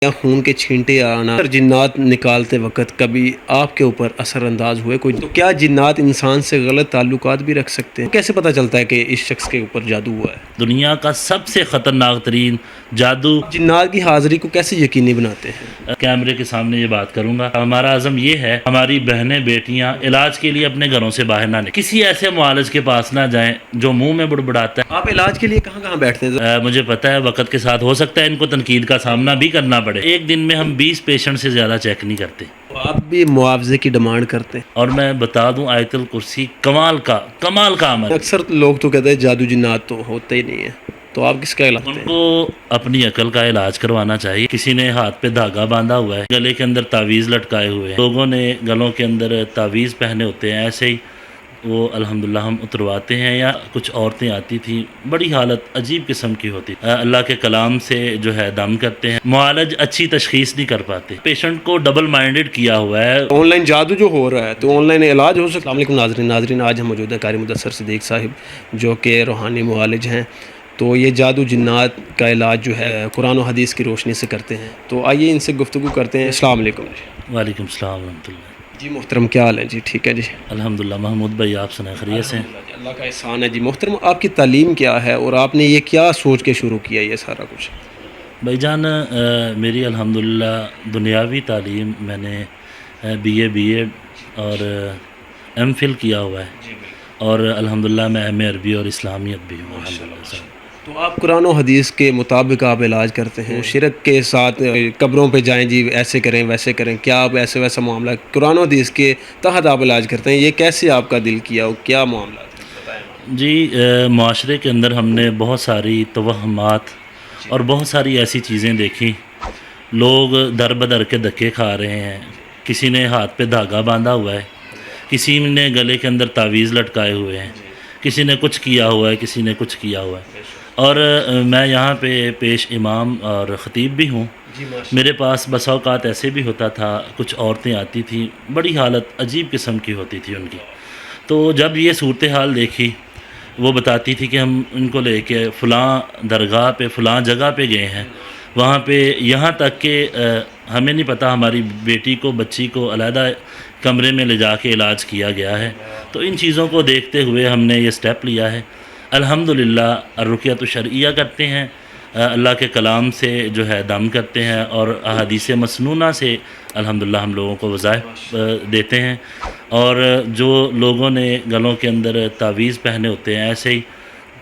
یا خون کے چھینٹے آنا، جنات نکالتے وقت کبھی آپ کے اوپر اثر انداز ہوئے کوئی؟ تو کیا جنات انسان سے غلط تعلقات بھی رکھ سکتے ہیں؟ کیسے پتہ چلتا ہے کہ اس شخص کے اوپر جادو ہوا ہے؟ دنیا کا سب سے خطرناک ترین جادو جنات کی حاضری کو کیسے یقینی بناتے ہیں؟ کیمرے کے سامنے یہ بات کروں گا، ہمارا عزم یہ ہے ہماری بہنیں بیٹیاں علاج کے لیے اپنے گھروں سے باہر نہ نکلیں، کسی ایسے معالج کے پاس نہ جائیں جو منہ میں بڑبڑاتا ہے۔ آپ علاج کے لیے کہاں کہاں بیٹھتے ہیں؟ مجھے پتہ ہے وقت کے ساتھ ہو سکتا ہے ان کو تنقید کا سامنا بھی کرنا پڑے، ایک دن میں ہم 20 پیشنٹ سے زیادہ چیک نہیں کرتے۔ آپ بھی معاوضے کی ڈیمانڈ کرتے ہیں؟ اور میں بتا دوں آیت الکرسی کمال کا عمل۔ اکثر لوگ تو کہتے ہیں جادو جنات تو ہوتے ہی نہیں ہیں، تو آپ کس کا علاج ان کرتے ہیں؟ کو اپنی عقل کا علاج کروانا چاہیے۔ کسی نے ہاتھ پہ دھاگا باندھا ہوا ہے، گلے کے اندر تعویذ لٹکائے ہوئے ہیں، لوگوں نے گلوں کے اندر تعویذ پہنے ہوتے ہیں، ایسے ہی وہ الحمدللہ ہم اترواتے ہیں۔ یا کچھ عورتیں آتی تھیں، بڑی حالت عجیب قسم کی ہوتی، اللہ کے کلام سے جو ہے دم کرتے ہیں، معالج اچھی تشخیص نہیں کر پاتے، پیشنٹ کو ڈبل مائنڈڈ کیا ہوا ہے۔ آن لائن جادو جو ہو رہا ہے تو آن لائن علاج ہو سکتا ہے؟ السلام علیکم ناظرین، آج ہم موجود ہیں قاری مدثر صدیق صاحب جو کہ روحانی معالج ہیں۔ تو یہ جادو جنات کا علاج جو ہے قرآن و حدیث کی روشنی سے کرتے ہیں، تو آئیے ان سے گفتگو کرتے ہیں۔ السلام علیکم وعلیکم السلام ورحمۃ اللہ۔ جی محترم، کیا حال ہے جی؟ ٹھیک ہے جی، الحمدللہ۔ محمود بھائی آپ سنائیں، خیریت سے؟ اللہ کا احسان ہے جی۔ محترم، آپ کی تعلیم کیا ہے اور آپ نے یہ کیا سوچ کے شروع کیا یہ سارا کچھ؟ بھائی جان، میری الحمدللہ دنیاوی تعلیم میں نے بی ایڈ اور ایم فل کیا ہوا ہے، اور الحمدللہ میں ایم اے عربی اور اسلامیت بھی ہوں الحمدللہ۔ تو آپ قرآن و حدیث کے مطابق آپ علاج کرتے ہیں؟ شرک کے ساتھ قبروں پہ جائیں جی ایسے کریں ویسے کریں، کیا آپ ایسے ویسا معاملہ قرآن و حدیث کے تحت آپ علاج کرتے ہیں؟ یہ کیسے آپ کا دل کیا اور کیا معاملہ ہے؟ جی، معاشرے کے اندر ہم نے بہت ساری توہمات اور بہت ساری ایسی چیزیں دیکھی، لوگ در بدر کے دھکے کھا رہے ہیں، کسی نے ہاتھ پہ دھاگا باندھا ہوا ہے، کسی نے گلے کے اندر تعویذ لٹکائے ہوئے ہیں، کسی نے کچھ کیا ہوا ہے، کسی نے کچھ کیا ہوا ہے۔ اور میں یہاں پہ پیش امام اور خطیب بھی ہوں۔ میرے پاس بس اوقات ایسے بھی ہوتا تھا، کچھ عورتیں آتی تھیں، بڑی حالت عجیب قسم کی ہوتی تھی ان کی، تو جب یہ صورتحال دیکھی، وہ بتاتی تھی کہ ہم ان کو لے کے فلاں درگاہ پہ فلاں جگہ پہ گئے ہیں، وہاں پہ یہاں تک کہ ہمیں نہیں پتہ ہماری بیٹی کو بچی کو علیحدہ کمرے میں لے جا کے علاج کیا گیا ہے۔ تو ان چیزوں کو دیکھتے ہوئے ہم نے یہ سٹیپ لیا ہے۔ الحمدللہ الرقیۃ الشرعیہ کرتے ہیں، اللہ کے کلام سے جو ہے دم کرتے ہیں، اور احادیث مسنونہ سے الحمدللہ ہم لوگوں کو وظائف دیتے ہیں۔ اور جو لوگوں نے گلوں کے اندر تعویذ پہنے ہوتے ہیں، ایسے ہی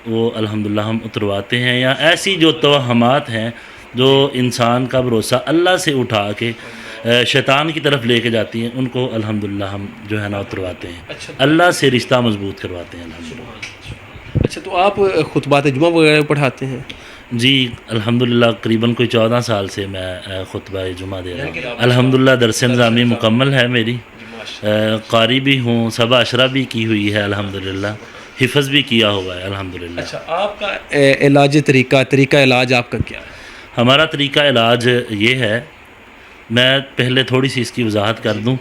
وہ الحمدللہ ہم اترواتے ہیں، یا ایسی جو توہمات ہیں جو انسان کا بھروسہ اللہ سے اٹھا کے شیطان کی طرف لے کے جاتی ہیں، ان کو الحمدللہ ہم جو ہے نا اترواتے ہیں، اللہ سے رشتہ مضبوط کرواتے ہیں الحمدللہ۔ اچھا، تو آپ خطبات جمعہ وغیرہ پڑھاتے ہیں؟ جی الحمدللہ، قریباً کوئی 14 سال سے میں خطبہ جمعہ دے رہا ہوں الحمدللہ۔ درس نظامی مکمل ہے میری، قاری بھی ہوں، سبع عشرہ بھی کی ہوئی ہے الحمدللہ، حفظ بھی کیا ہوا ہے الحمدللہ۔ اچھا، آپ کا علاج طریقہ علاج آپ کا کیا ہے؟ ہمارا طریقہ علاج یہ ہے، میں پہلے تھوڑی سی اس کی وضاحت کر دوں۔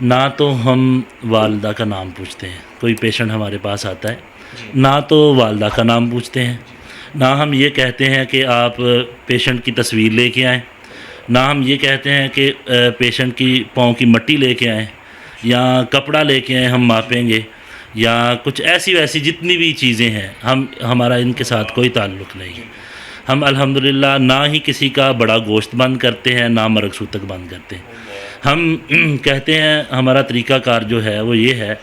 نہ تو ہم والدہ کا نام پوچھتے ہیں، کوئی پیشنٹ ہمارے پاس آتا ہے، نہ تو والدہ کا نام پوچھتے ہیں، نہ ہم یہ کہتے ہیں کہ آپ پیشنٹ کی تصویر لے کے آئیں، نہ ہم یہ کہتے ہیں کہ پیشنٹ کی پاؤں کی مٹی لے کے آئیں، یا کپڑا لے کے آئیں ہم ماپیں گے، یا کچھ ایسی ویسی جتنی بھی چیزیں ہیں، ہمارا ان کے ساتھ کوئی تعلق نہیں ہے۔ ہم الحمدللہ نہ ہی کسی کا بڑا گوشت بند کرتے ہیں، نہ مرگ سوتک بند کرتے ہیں۔ ہم کہتے ہیں ہمارا طریقہ کار جو ہے وہ یہ ہے،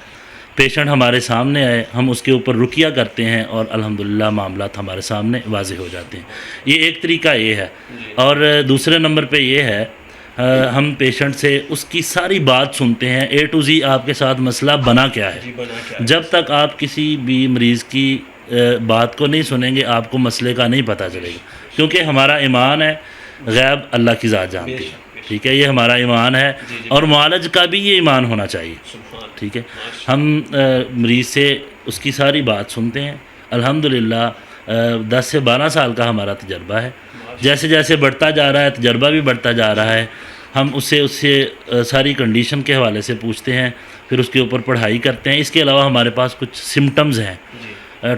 پیشنٹ ہمارے سامنے آئے، ہم اس کے اوپر رقیہ کرتے ہیں، اور الحمدللہ معاملات ہمارے سامنے واضح ہو جاتے ہیں۔ یہ ایک طریقہ یہ ہے۔ اور دوسرے نمبر پہ یہ ہے، ہم پیشنٹ سے اس کی ساری بات سنتے ہیں، اے ٹو زی آپ کے ساتھ مسئلہ بنا کیا ہے۔ جب تک آپ کسی بھی مریض کی بات کو نہیں سنیں گے، آپ کو مسئلے کا نہیں پتہ چلے گا، کیونکہ ہمارا ایمان ہے غیب اللہ کی ذات جانتی ہے، ٹھیک ہے، یہ ہمارا ایمان ہے، اور معالج کا بھی یہ ایمان ہونا چاہیے، ٹھیک ہے۔ ہم مریض سے اس کی ساری بات سنتے ہیں الحمدللہ۔ 10 سے 12 سال کا ہمارا تجربہ ہے، جیسے جیسے بڑھتا جا رہا ہے تجربہ بھی بڑھتا جا رہا ہے، ہم اس سے ساری کنڈیشن کے حوالے سے پوچھتے ہیں، پھر اس کے اوپر پڑھائی کرتے ہیں۔ اس کے علاوہ ہمارے پاس کچھ سمٹمز ہیں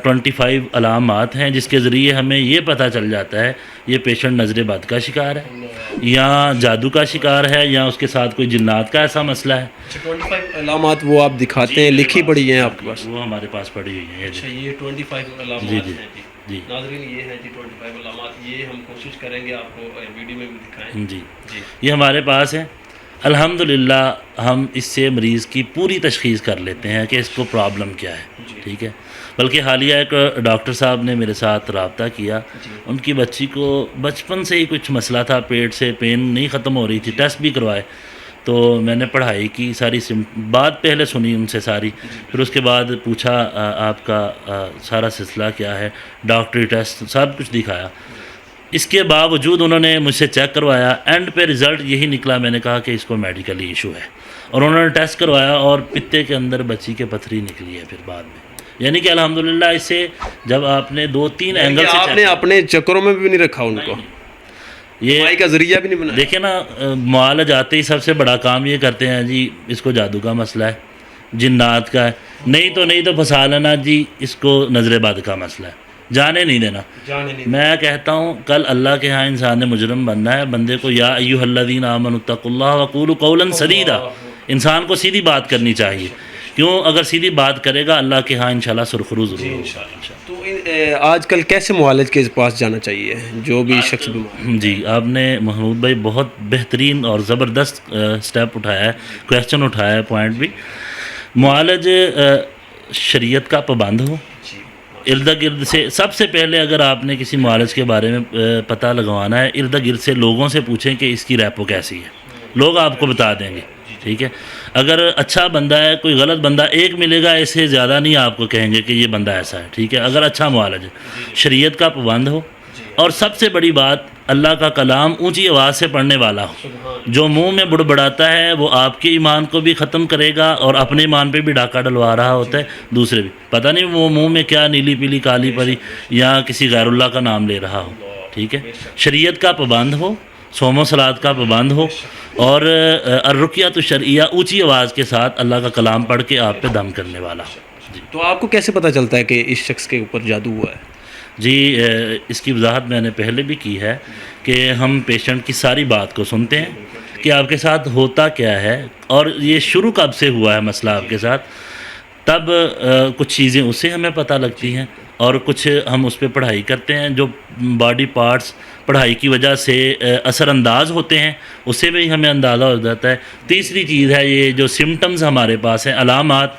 25 علامات ہیں جس کے ذریعے ہمیں یہ پتہ چل جاتا ہے یہ پیشنٹ نظر بد کا شکار ہے یا جادو کا شکار ہے یا اس کے ساتھ کوئی جنات کا ایسا مسئلہ ہے. 25 علامات وہ آپ دکھاتے ہیں, لکھی پڑی ہیں آپ کے پاس؟ وہ ہمارے پاس پڑی ہوئی ہیں. اچھا, یہ 25 علامات جی ہیں. جی ناظرین یہ ہیں جی 25 علامات, یہ ہم کوشش کریں گے آپ کو ویڈیو میں بھی دکھائیں. جی یہ ہمارے پاس ہے. الحمدللہ ہم اس سے مریض کی پوری تشخیص کر لیتے ہیں کہ اس کو پرابلم کیا ہے. ٹھیک ہے, بلکہ حالیہ ایک ڈاکٹر صاحب نے میرے ساتھ رابطہ کیا. ان کی بچی کو بچپن سے ہی کچھ مسئلہ تھا, پیٹ سے پین نہیں ختم ہو رہی تھی, ٹیسٹ بھی کروائے. تو میں نے پڑھائی کی, ساری بات پہلے سنی ان سے ساری, پھر اس کے بعد پوچھا آپ کا سارا سلسلہ کیا ہے, ڈاکٹری ٹیسٹ سب کچھ دکھایا. اس کے باوجود انہوں نے مجھ سے چیک کروایا, اینڈ پہ رزلٹ یہی نکلا. میں نے کہا کہ اس کو میڈیکلی ایشو ہے, اور انہوں نے ٹیسٹ کروایا اور پتے کے اندر بچی کے پتھری نکلی ہے پھر بعد میں. یعنی کہ الحمدللہ اس سے جب آپ نے 2-3 اینگل سے آپ نے اپنے چکروں میں بھی نہیں رکھا ان کو, یہ کمائی کا ذریعہ بھی نہیں بنایا. دیکھیں نا, معالج آتے ہی سب سے بڑا کام یہ کرتے ہیں جی اس کو جادو کا مسئلہ ہے, جنات کا ہے, نہیں تو پھنسا لینا جی اس کو نظر بد کا مسئلہ ہے, جانے نہیں دینا. میں کہتا ہوں کل اللہ کے ہاں انسان نے مجرم بننا ہے, بندے کو یا ایھا الذین آمنوا اتقوا اللہ وقولوا قولا سدیدا, انسان کو سیدھی بات کرنی چاہیے. کیوں, اگر سیدھی بات کرے گا اللہ کے ہاں انشاءاللہ سرخرو ضرور ہوگا. تو آج کل کیسے معالج کے پاس جانا چاہیے جو بھی شخص بیمار؟ جی آپ نے محمود بھائی بہت بہترین اور زبردست سٹیپ اٹھایا ہے, کویسچن اٹھایا ہے, پوائنٹ بھی. معالج شریعت کا پابند ہو, ارد گرد سے سب سے پہلے اگر آپ نے کسی معالج کے بارے میں پتہ لگوانا ہے, ارد گرد سے لوگوں سے پوچھیں کہ اس کی ریپو کیسی ہے, لوگ آپ کو بتا دیں گے. ٹھیک ہے, اگر اچھا بندہ ہے, کوئی غلط بندہ ایک ملے گا, اسے زیادہ نہیں آپ کو کہیں گے کہ یہ بندہ ایسا ہے. ٹھیک ہے, اگر اچھا معالج ہے, شریعت کا پابند ہو, اور سب سے بڑی بات اللہ کا کلام اونچی آواز سے پڑھنے والا ہو. جو منہ میں بڑبڑاتا ہے وہ آپ کے ایمان کو بھی ختم کرے گا اور اپنے ایمان پہ بھی ڈاکہ ڈلوا رہا ہوتا ہے, دوسرے بھی پتہ نہیں وہ منہ میں کیا نیلی پیلی کالی پری یا کسی غیر اللہ کا نام لے رہا ہو. ٹھیک ہے, شریعت کا پابند ہو, صوم و صلات کا پابند ہو, اور الرقیۃ الشرعیہ اونچی آواز کے ساتھ اللہ کا کلام پڑھ کے آپ پہ دم کرنے والا ہو. تو آپ کو کیسے پتہ چلتا ہے کہ اس شخص کے اوپر جادو ہوا ہے؟ جی اس کی وضاحت میں نے پہلے بھی کی ہے کہ ہم پیشنٹ کی ساری بات کو سنتے ہیں کہ آپ کے ساتھ ہوتا کیا ہے اور یہ شروع کب سے ہوا ہے مسئلہ آپ کے ساتھ. تب کچھ چیزیں اس سے ہمیں پتہ لگتی ہیں اور کچھ ہم اس پہ پڑھائی کرتے ہیں. جو باڈی پارٹس پڑھائی کی وجہ سے اثر انداز ہوتے ہیں اس سے بھی ہمیں اندازہ ہو جاتا ہے. تیسری چیز ہے یہ جو سمٹمز ہمارے پاس ہیں, علامات,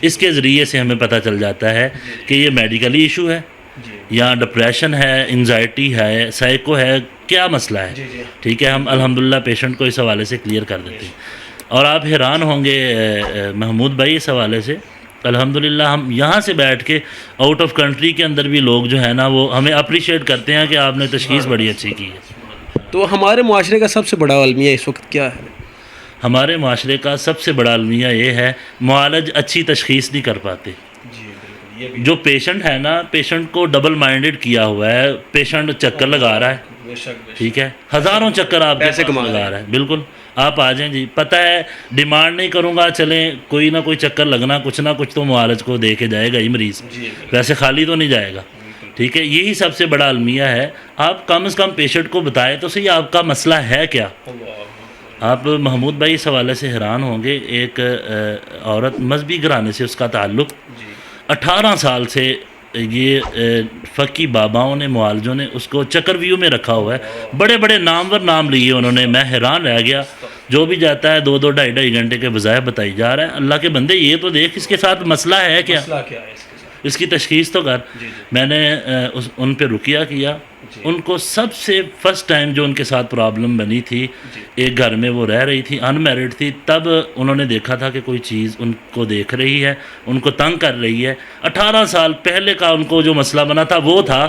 اس کے ذریعے سے ہمیں پتہ چل جاتا ہے کہ یہ میڈیکلی ایشو ہے یا ڈپریشن ہے, انزائٹی ہے, سائیکو ہے, کیا مسئلہ ہے. ٹھیک ہے, ہم الحمدللہ پیشنٹ کو اس حوالے سے کلیئر کر دیتے ہیں. اور آپ حیران ہوں گے محمود بھائی اس حوالے سے, الحمدللہ ہم یہاں سے بیٹھ کے آؤٹ آف کنٹری کے اندر بھی لوگ جو ہے نا وہ ہمیں اپریشیٹ کرتے ہیں کہ آپ نے تشخیص بڑی اچھی کی ہے. تو ہمارے معاشرے کا سب سے بڑا المیہ اس وقت کیا ہے؟ ہمارے معاشرے کا سب سے بڑا المیہ یہ ہے معالج اچھی تشخیص نہیں کر پاتے. جو پیشنٹ ہے نا, پیشنٹ کو ڈبل مائنڈڈ کیا ہوا ہے. پیشنٹ چکر لگا رہا ہے, ٹھیک ہے, ہزاروں چکر آپ پیسے کما لگا رہا ہے. بالکل, آپ آ جائیں جی, پتہ ہے ڈیمانڈ نہیں کروں گا, چلیں کوئی نہ کوئی چکر لگنا, کچھ نہ کچھ تو معالج کو دے کے جائے گا ہی مریض, ویسے خالی تو نہیں جائے گا. ٹھیک ہے, یہی سب سے بڑا المیہ ہے. آپ کم از کم پیشنٹ کو بتائیں تو صحیح آپ کا مسئلہ ہے کیا. آپ محمود بھائی اس حوالے سے حیران ہوں گے, ایک عورت مذہبی گھرانے سے اس کا تعلق, 18 سال سے یہ فقی باباؤں نے, معالجوں نے اس کو چکر ویو میں رکھا ہوا ہے. بڑے بڑے نامور نام لیے انہوں نے, میں حیران رہ گیا. جو بھی جاتا ہے 2-2 ڈھائی گھنٹے کے بجائے بتائی جا رہا ہے. اللہ کے بندے یہ تو دیکھ اس کے ساتھ مسئلہ ہے کیا, اس کی تشخیص تو کر. میں نے ان پہ رقیہ کیا. ان کو سب سے فرسٹ ٹائم جو ان کے ساتھ پرابلم بنی تھی, ایک گھر میں وہ رہ رہی تھی, ان میرڈ تھی, تب انہوں نے دیکھا تھا کہ کوئی چیز ان کو دیکھ رہی ہے, ان کو تنگ کر رہی ہے. 18 سال پہلے کا ان کو جو مسئلہ بنا تھا وہ تھا.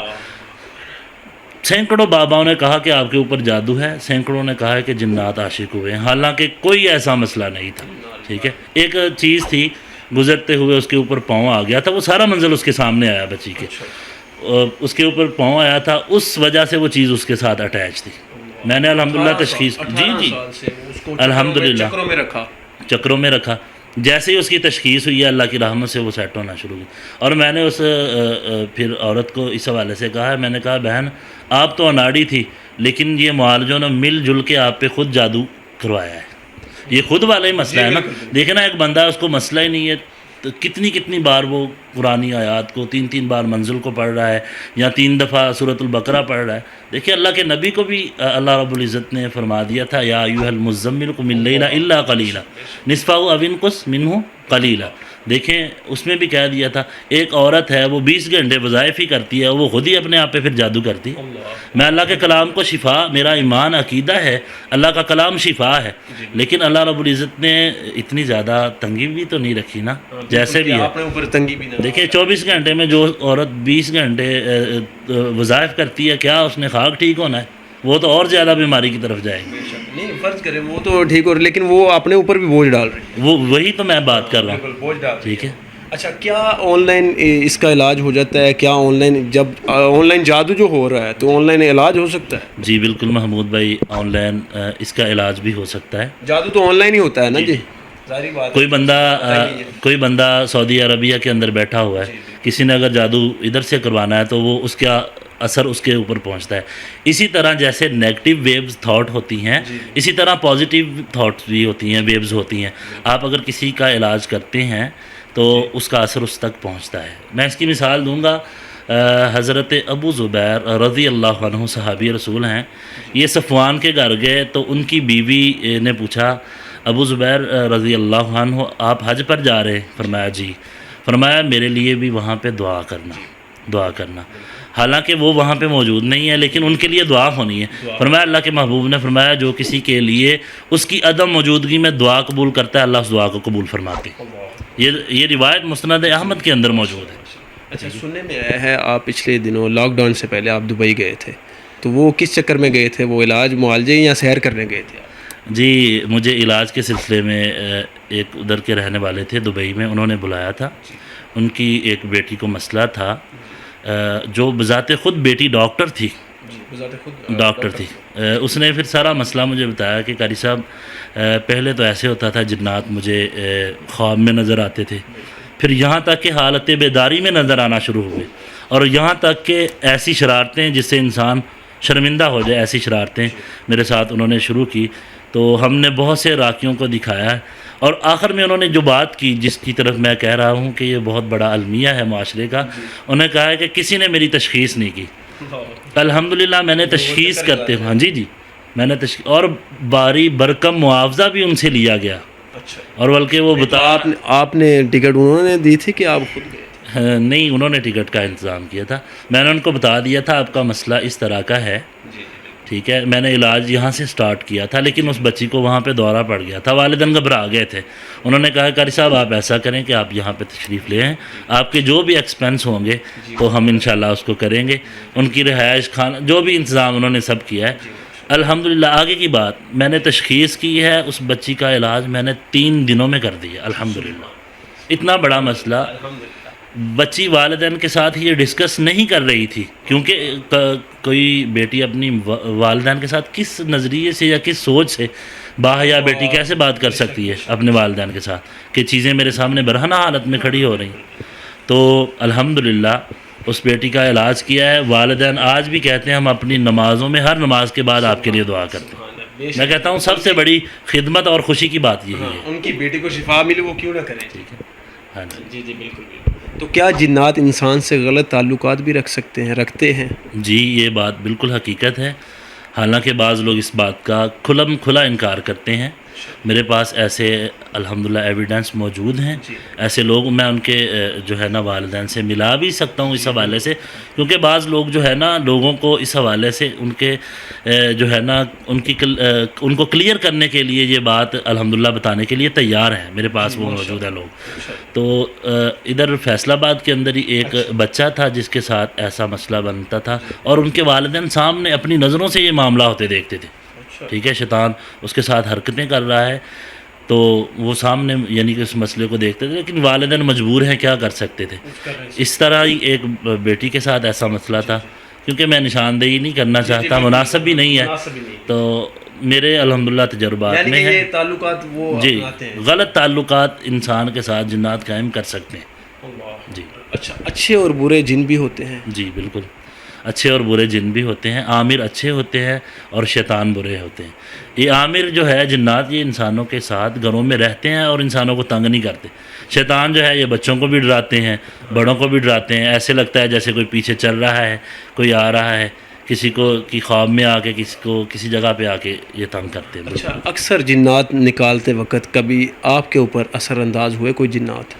سینکڑوں باباؤں نے کہا کہ آپ کے اوپر جادو ہے, سینکڑوں نے کہا کہ جنات عاشق ہوئے ہیں, حالانکہ کوئی ایسا مسئلہ نہیں تھا. ٹھیک ہے, ایک چیز تھی, گزرتے ہوئے اس کے اوپر پاؤں آ گیا تھا. وہ سارا منظر اس کے سامنے آیا, بچی کے اس کے اوپر پاؤں آیا تھا, اس وجہ سے وہ چیز اس کے ساتھ اٹیچ تھی. میں نے الحمدللہ تشخیص, جی الحمدللہ چکروں میں رکھا. جیسے ہی اس کی تشخیص ہوئی ہے اللہ کی رحمت سے وہ سیٹ ہونا شروع ہوئی. اور میں نے اس پھر عورت کو اس حوالے سے کہا ہے، میں نے کہا بہن آپ تو اناڑی تھی، لیکن یہ معالجوں نے مل جل کے آپ پہ خود جادو کروایا ہے. یہ خود والا ہی مسئلہ ہے نا. دیکھیں نا، ایک بندہ اس کو مسئلہ ہی نہیں ہے، تو کتنی بار وہ قرآنی آیات کو 3 بار منزل کو پڑھ رہا ہے، یا 3 دفعہ سورۃ البقرہ پڑھ رہا ہے. دیکھیں اللہ کے نبی کو بھی اللہ رب العزت نے فرما دیا تھا، یا ایھا المزمل قم اللیل الا قلیلا نصفہ او انقص منہ قلیلا. دیکھیں اس میں بھی کہہ دیا تھا ایک عورت ہے وہ 20 گھنٹے وظائف ہی کرتی ہے، وہ خود ہی اپنے آپ پہ پھر جادو کرتی ہے. میں اللہ کے کلام کو شفا، میرا ایمان عقیدہ ہے اللہ کا کلام شفا ہے، لیکن اللہ رب العزت نے اتنی زیادہ تنگی بھی تو نہیں رکھی نا، جیسے بھی ہے. اپنے اوپر تنگی بھی نہ. دیکھیں 24 گھنٹے میں جو عورت 20 گھنٹے وظائف کرتی ہے، کیا اس نے خاک ٹھیک ہونا ہے؟ وہ تو اور زیادہ بیماری کی طرف جائے گی. نہیں فرض کریں وہ تو ٹھیک ہو رہی، لیکن وہ اپنے اوپر بھی بوجھ ڈال رہی ہے. وہی تو میں بات کر رہا ہوں. بوجھ ڈال. ٹھیک ہے. اچھا، کیا آن لائن اس کا علاج ہو جاتا ہے؟ کیا آن لائن، جب آن لائن جادو جو ہو رہا ہے تو آن لائن علاج ہو سکتا ہے؟ جی بالکل محمود بھائی، آن لائن اس کا علاج بھی ہو سکتا ہے. جادو تو آن لائن ہی ہوتا ہے نا جی. ظاہری بات. کوئی بندہ سعودی عربیہ کے اندر بیٹھا ہوا ہے، کسی نے اگر جادو ادھر سے کروانا ہے تو وہ اس کا اثر اس کے اوپر پہنچتا ہے. اسی طرح جیسے نیگیٹو ویوز تھاٹ ہوتی ہیں، اسی طرح پازیٹیو تھاٹس بھی ہوتی ہیں، ویوز ہوتی ہیں. آپ اگر کسی کا علاج کرتے ہیں تو اس کا اثر اس تک پہنچتا ہے. میں اس کی مثال دوں گا. حضرت ابو زبیر رضی اللہ عنہ صحابی رسول ہیں. یہ صفوان کے گھر گئے تو ان کی بیوی نے پوچھا ابو زبیر رضی اللہ عنہ آپ حج پر جا رہے ہیں؟ فرمایا جی. فرمایا میرے لیے بھی وہاں پہ دعا کرنا. حالانکہ وہ وہاں پہ موجود نہیں ہے، لیکن ان کے لیے دعا ہونی ہے. فرمایا اللہ کے محبوب نے فرمایا جو کسی کے لیے اس کی عدم موجودگی میں دعا قبول کرتا ہے اللہ اس دعا کو قبول فرماتے. یہ روایت مسند احمد کے اندر موجود ہے. اچھا، سننے میں آیا ہے آپ پچھلے دنوں لاک ڈاؤن سے پہلے آپ دبئی گئے تھے، تو وہ کس چکر میں گئے تھے؟ وہ علاج معالجے یا سیر کرنے گئے تھے؟ جی مجھے علاج کے سلسلے میں ایک ادھر کے رہنے والے تھے دبئی میں، انہوں نے بلایا تھا. ان کی ایک بیٹی کو مسئلہ تھا، جو بذات خود بیٹی ڈاکٹر تھی. اس نے پھر سارا مسئلہ مجھے بتایا کہ قاری صاحب پہلے تو ایسے ہوتا تھا جنات مجھے خواب میں نظر آتے تھے، پھر یہاں تک کہ حالت بیداری میں نظر آنا شروع ہوئے، اور یہاں تک کہ ایسی شرارتیں جس سے انسان شرمندہ ہو جائے، ایسی شرارتیں میرے ساتھ انہوں نے شروع کی. تو ہم نے بہت سے راکیوں کو دکھایا ہے، اور آخر میں انہوں نے جو بات کی جس کی طرف میں کہہ رہا ہوں کہ یہ بہت بڑا المیہ ہے معاشرے کا، انہوں نے کہا ہے کہ کسی نے میری تشخیص نہیں کی. الحمدللہ میں نے تشخیص کرتے ہوں. ہاں جی میں نے اور باری برکم معاوضہ بھی ان سے لیا گیا. اور بلکہ وہ آپ نے ٹکٹ انہوں نے دی تھی کہ آپ خود گئے؟ نہیں، انہوں نے ٹکٹ کا انتظام کیا تھا. میں نے ان کو بتا دیا تھا آپ کا مسئلہ اس طرح کا ہے، ٹھیک ہے. میں نے علاج یہاں سے سٹارٹ کیا تھا، لیکن اس بچی کو وہاں پہ دورہ پڑ گیا تھا. والدین گھبرا گئے تھے. انہوں نے کہا قاری صاحب آپ ایسا کریں کہ آپ یہاں پہ تشریف لے آئیں، آپ کے جو بھی ایکسپینس ہوں گے تو ہم انشاءاللہ اس کو کریں گے. ان کی رہائش، کھانا، جو بھی انتظام انہوں نے سب کیا ہے. الحمدللہ آگے کی بات، میں نے تشخیص کی ہے، اس بچی کا علاج میں نے 3 دنوں میں کر دیا الحمدللہ. اتنا بڑا مسئلہ. بچی والدین کے ساتھ یہ ڈسکس نہیں کر رہی تھی، کیونکہ کوئی بیٹی اپنی والدین کے ساتھ کس نظریے سے یا کس سوچ سے باحیا بیٹی کیسے بات کر سکتی ہے اپنے والدین کے ساتھ کہ چیزیں میرے سامنے برہنہ حالت میں کھڑی ہو رہی. تو الحمدللہ اس بیٹی کا علاج کیا ہے. والدین آج بھی کہتے ہیں ہم اپنی نمازوں میں ہر نماز کے بعد آپ کے لیے دعا کرتے ہیں. میں کہتا ہوں سب سے بڑی خدمت اور خوشی کی بات یہی ہے. ان کی بیٹی کو شفا ملے وہ کیوں نہ کریں. ٹھیک ہے. ہاں جی بالکل. تو کیا جنات انسان سے غلط تعلقات بھی رکھتے ہیں؟ جی یہ بات بالکل حقیقت ہے. حالانکہ بعض لوگ اس بات کا کھلا انکار کرتے ہیں. میرے پاس ایسے الحمدللہ ایویڈنس موجود ہیں. ایسے لوگ میں ان کے جو ہے نا والدین سے ملا بھی سکتا ہوں اس حوالے سے، کیونکہ بعض لوگ جو ہے نا لوگوں کو اس حوالے سے ان کے جو ہے نا ان کو کلیئر کرنے کے لیے یہ بات الحمدللہ بتانے کے لیے تیار ہیں. میرے پاس وہ موجود ہے لوگ. تو ادھر فیصل آباد کے اندر ہی ایک بچہ تھا جس کے ساتھ ایسا مسئلہ بنتا تھا، اور ان کے والدین سامنے اپنی نظروں سے یہ معاملہ ہوتے دیکھتے تھے. ٹھیک ہے. شیطان اس کے ساتھ حرکتیں کر رہا ہے، تو وہ سامنے یعنی کہ اس مسئلے کو دیکھتے تھے، لیکن والدین مجبور ہیں، کیا کر سکتے تھے. اس طرح ہی ایک بیٹی کے ساتھ ایسا مسئلہ تھا کیونکہ میں نشاندہی نہیں کرنا چاہتا، مناسب بھی نہیں ہے، تو میرے الحمدللہ تجربات میں ہے یہ تعلقات وہ جی اپناتے ہیں۔ غلط تعلقات انسان کے ساتھ جنات قائم کر سکتے ہیں جی اچھا، اچھے اور برے جن بھی ہوتے ہیں؟ جی بالکل، اچھے اور برے جن بھی ہوتے ہیں، عامر اچھے ہوتے ہیں اور شیطان برے ہوتے ہیں۔ یہ عامر جو ہے جنات، یہ انسانوں کے ساتھ گھروں میں رہتے ہیں اور انسانوں کو تنگ نہیں کرتے۔ شیطان جو ہے یہ بچوں کو بھی ڈراتے ہیں، بڑوں کو بھی ڈراتے ہیں، ایسے لگتا ہے جیسے کوئی پیچھے چل رہا ہے، کوئی آ رہا ہے، کسی کو کی خواب میں آ کے کسی کو کسی جگہ پہ آ کے یہ تنگ کرتے ہیں۔ اچھا، اکثر جنات نکالتے وقت کبھی آپ کے اوپر اثر انداز ہوئے کوئی جنات؟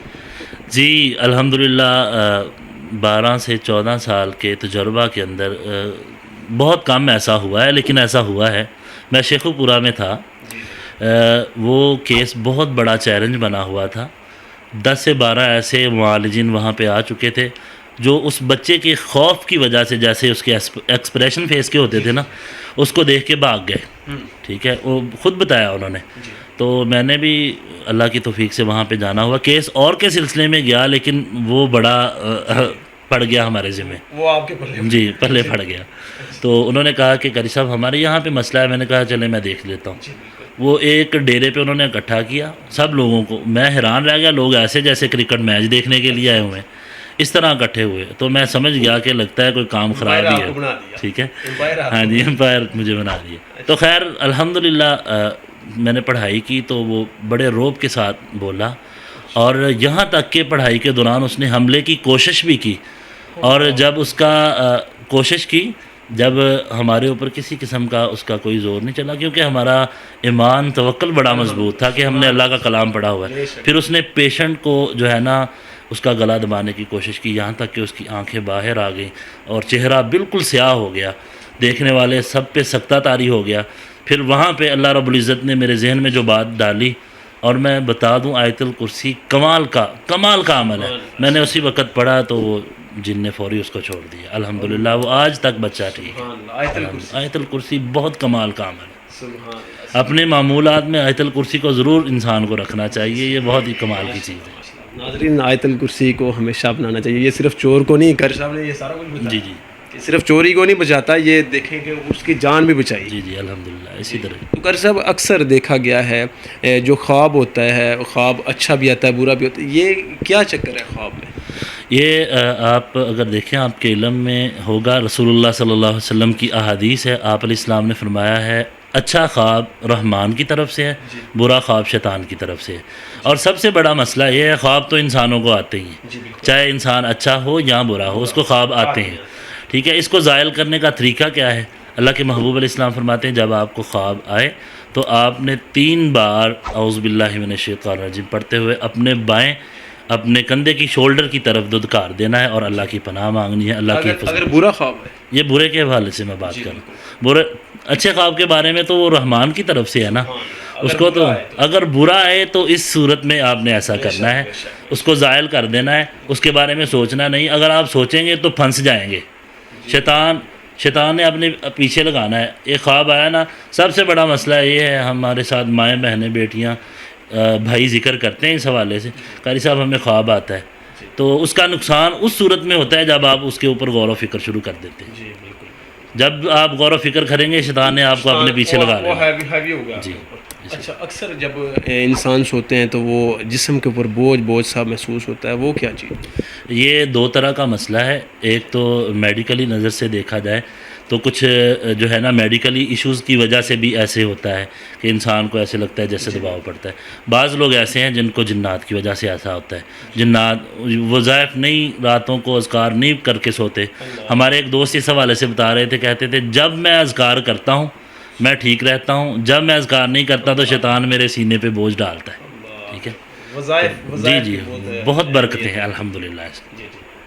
جی الحمدللہ 12 سے 14 سال کے تجربہ کے اندر بہت کم ایسا ہوا ہے، لیکن ایسا ہوا ہے۔ میں شیخو پورہ میں تھا، وہ کیس بہت بڑا چیلنج بنا ہوا تھا۔ 10 سے 12 ایسے معالجین وہاں پہ آ چکے تھے جو اس بچے کے خوف کی وجہ سے، جیسے اس کے ایکسپریشن فیس کے ہوتے تھے نا، اس کو دیکھ کے بھاگ گئے، ٹھیک ہے، وہ خود بتایا انہوں نے۔ تو میں نے بھی اللہ کی توفیق سے وہاں پہ جانا ہوا، کیس اور کے سلسلے میں گیا، لیکن وہ بڑا پڑ گیا ہمارے ذمہ، وہ آپ کے پلے؟ جی پلے پڑ گیا۔ تو انہوں نے کہا کہ قاری صاحب ہمارے یہاں پہ مسئلہ ہے، میں نے کہا چلے میں دیکھ لیتا ہوں۔ وہ ایک ڈیرے پہ انہوں نے اکٹھا کیا سب لوگوں کو، میں حیران رہ گیا، لوگ ایسے جیسے کرکٹ میچ دیکھنے کے لیے آئے ہوئے ہیں، اس طرح اکٹھے ہوئے، تو میں سمجھ گیا کہ لگتا ہے کوئی کام خراب ہی ہے، ٹھیک ہے، ہاں جی امپائر مجھے بنا دیا۔ تو خیر الحمدللہ میں نے پڑھائی کی تو وہ بڑے روب کے ساتھ بولا، اور یہاں تک کہ پڑھائی کے دوران اس نے حملے کی کوشش بھی کی، اور جب اس کا کوشش کی، جب ہمارے اوپر کسی قسم کا اس کا کوئی زور نہیں چلا، کیونکہ ہمارا ایمان توکل بڑا مضبوط تھا کہ ہم نے اللہ کا کلام پڑھا ہوا ہے۔ پھر اس نے پیشنٹ کو جو ہے نا اس کا گلا دبانے کی کوشش کی، یہاں تک کہ اس کی آنکھیں باہر آ گئیں اور چہرہ بالکل سیاہ ہو گیا، دیکھنے والے سب پہ سکتہ طاری ہو گیا۔ پھر وہاں پہ اللہ رب العزت نے میرے ذہن میں جو بات ڈالی، اور میں بتا دوں آیت الکرسی کمال کا عمل ہے، میں نے اسی وقت پڑھا تو وہ جن نے فوری اس کو چھوڑ دیا، الحمدللہ وہ آج تک بچہ ٹھیک ہے۔ آیت الکرسی بہت کمال کا عمل ہے، اپنے معمولات میں آیت الکرسی کو ضرور انسان کو رکھنا چاہیے، یہ بہت ہی کمال کی چیز ہے۔ ناظرین آیت الکرسی کو ہمیشہ اپنانا چاہیے، یہ صرف چور کو نہیں، قاری صاحب نے یہ سارا کچھ بتایا، جی جی کہ صرف چوری کو نہیں بچاتا، یہ دیکھیں کہ اس کی جان بھی بچائی۔ جی جی الحمدللہ اسی طرح۔ تو قاری صاحب اکثر دیکھا گیا ہے جو خواب ہوتا ہے، خواب اچھا بھی آتا ہے برا بھی ہوتا ہے، یہ کیا چکر ہے خواب میں؟ یہ آپ اگر دیکھیں آپ کے علم میں ہوگا، رسول اللہ صلی اللہ علیہ وسلم کی احادیث ہے، آپ علیہ السلام نے فرمایا ہے اچھا خواب رحمان کی طرف سے ہے، برا خواب شیطان کی طرف سے ہے۔ اور سب سے بڑا مسئلہ یہ ہے، خواب تو انسانوں کو آتے ہی ہیں، چاہے انسان اچھا ہو یا برا ہو، اس کو خواب آتے ہیں، ٹھیک ہے۔ اس کو زائل کرنے کا طریقہ کیا ہے؟ اللہ کے محبوب علیہ السلام فرماتے ہیں جب آپ کو خواب آئے تو آپ نے 3 بار اعوذ باللہ من الشیطان الرجیم پڑھتے ہوئے اپنے بائیں اپنے کندھے کی شولڈر کی طرف دھتکار دینا ہے اور اللہ کی پناہ مانگنی ہے، اللہ کی حفاظت۔ اگر برا خواب ہے، یہ برے کے حوالے سے میں بات کروں، برے اچھے خواب کے بارے میں تو وہ رحمان کی طرف سے ہے نا، اس کو تو اگر برا ہے تو اس صورت میں آپ نے ایسا کرنا ہے، اس کو زائل کر دینا ہے، اس کے بارے میں سوچنا نہیں، اگر آپ سوچیں گے تو پھنس جائیں گے، شیطان نے اپنے پیچھے لگانا ہے۔ ایک خواب آیا نا، سب سے بڑا مسئلہ یہ ہے، ہمارے ساتھ مائیں بہنیں بیٹیاں بھائی ذکر کرتے ہیں اس حوالے سے، قاری صاحب ہمیں خواب آتا ہے، تو اس کا نقصان اس صورت میں ہوتا ہے جب آپ اس کے اوپر غور و فکر شروع کر دیتے ہیں۔ جب آپ غور و فکر کریں گے شیطان نے آپ کو اپنے پیچھے لگا لیا۔ جی اچھا، اکثر جب انسان سوتے ہیں تو وہ جسم کے اوپر بوجھ سا محسوس ہوتا ہے، وہ کیا چیز؟ یہ 2 طرح کا مسئلہ ہے، ایک تو میڈیکلی نظر سے دیکھا جائے تو کچھ جو ہے نا میڈیکلی ایشوز کی وجہ سے بھی ایسے ہوتا ہے کہ انسان کو ایسے لگتا ہے جیسے دباؤ پڑتا ہے۔ بعض لوگ ایسے ہیں جن کو جنات کی وجہ سے ایسا ہوتا ہے، جنات وظائف نہیں، راتوں کو اذکار نہیں کر کے سوتے۔ ہمارے ایک دوست اس حوالے سے بتا رہے تھے، کہتے تھے جب میں اذکار کرتا ہوں میں ٹھیک رہتا ہوں، جب میں اذکار نہیں کرتا تو شیطان میرے سینے پہ بوجھ ڈالتا ہے، ٹھیک ہے۔ جی بہت برکتیں ہیں الحمدللہ۔